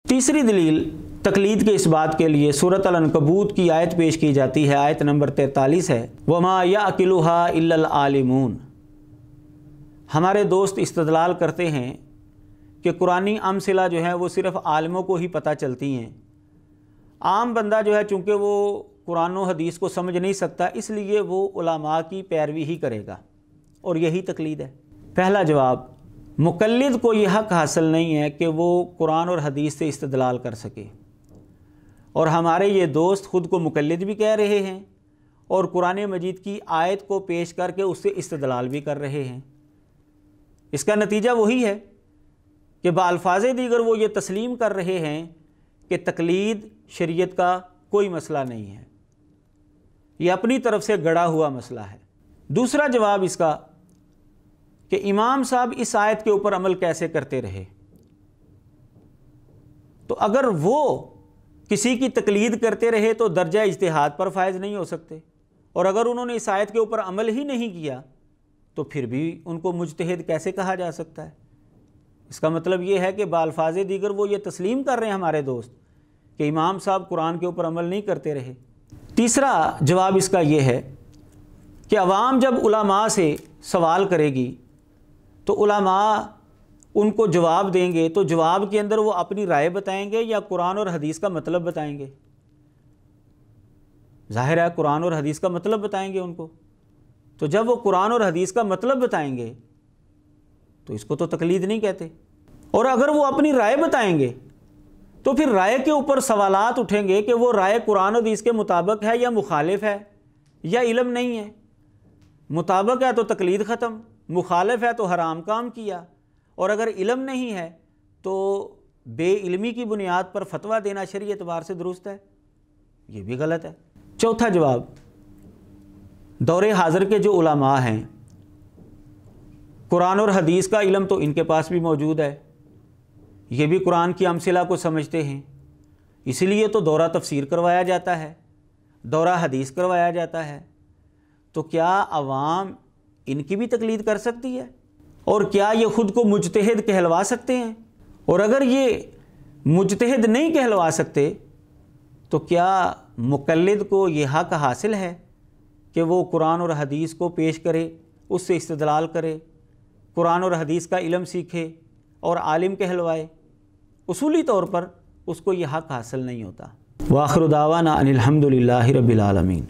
तीसरी दलील तकलीद के इस बात के लिए सूरत अल-अनकबूत की आयत पेश की जाती है, आयत नंबर 43 है, वमा याकिलुहा इल्लल आलिमून। हमारे दोस्त इस्तदलाल करते हैं कि कुरानी अमसिला जो है वो सिर्फ़ आलिमों को ही पता चलती हैं, आम बंदा जो है चूँकि वो कुरान और हदीस को समझ नहीं सकता, इसलिए वो उलमा की पैरवी ही करेगा और यही तकलीद है। पहला जवाब, मुक़ल्लिद को यह हक़ हासिल नहीं है कि वो कुरान और हदीस से इस्तदलाल कर सके, और हमारे ये दोस्त ख़ुद को मुक़ल्लिद भी कह रहे हैं और कुरान मजीद की आयत को पेश करके उससे इस्तदलाल भी कर रहे हैं। इसका नतीजा वही है कि बाल्फाज़े दीगर वो ये तस्लीम कर रहे हैं कि तकलीद शरीयत का कोई मसला नहीं है, ये अपनी तरफ से गढ़ा हुआ मसला है। दूसरा जवाब इसका कि इमाम साहब इस आयत के ऊपर अमल कैसे करते रहे। तो अगर वो किसी की तकलीद करते रहे तो दर्जा इज्तिहाद पर फायज नहीं हो सकते, और अगर उन्होंने इस आयत के ऊपर अमल ही नहीं किया तो फिर भी उनको मुज्तहिद कैसे कहा जा सकता है। इसका मतलब ये है कि बाल्फाज़े दीगर वो ये तस्लीम कर रहे हैं हमारे दोस्त कि इमाम साहब कुरान के ऊपर अमल नहीं करते रहे। तीसरा जवाब इसका ये है कि अवाम जब उलमा से सवाल करेगी तो उलमा उनको जवाब देंगे, तो जवाब के अंदर वो अपनी राय बताएंगे या कुरान और हदीस का मतलब बताएंगे। ज़ाहिर है कुरान और हदीस का मतलब बताएंगे उनको, तो जब वो कुरान और हदीस का मतलब बताएंगे तो इसको तो तकलीद नहीं कहते। और अगर वो अपनी राय बताएंगे तो फिर राय के ऊपर सवालात उठेंगे कि वो राय कुरान और हदीस के मुताबिक है या मुखालिफ है या इल्म नहीं है। मुताबिक है तो तकलीद ख़त्म, मुखालिफ है तो हराम काम किया, और अगर इल्म नहीं है तो बेइल्मी की बुनियाद पर फतवा देना शरई एतबार से दुरुस्त है, ये भी गलत है। चौथा जवाब, दौरे हाज़िर के जो उलमा हैं कुरान और हदीस का इल्म तो इनके पास भी मौजूद है, ये भी कुरान की अमसिला को समझते हैं, इसीलिए तो दौरा तफसीर करवाया जाता है, दौरा हदीस करवाया जाता है। तो क्या अवाम इनकी भी तकलीद कर सकती है, और क्या ये ख़ुद को मुज्तहिद कहलवा सकते हैं? और अगर ये मुज्तहिद नहीं कहलवा सकते तो क्या मुक़ल्लिद को ये हक़ हासिल है कि वो कुरान और हदीस को पेश करे, उससे इस्तदलाल करे, कुरान और हदीस का इल्म सीखे और आलिम कहलवाए? उसूली तौर पर उसको ये हक़ हासिल नहीं होता। व आखिर दावाना अनिल हम्दुलिल्लाहि रब्बिल आलमीन।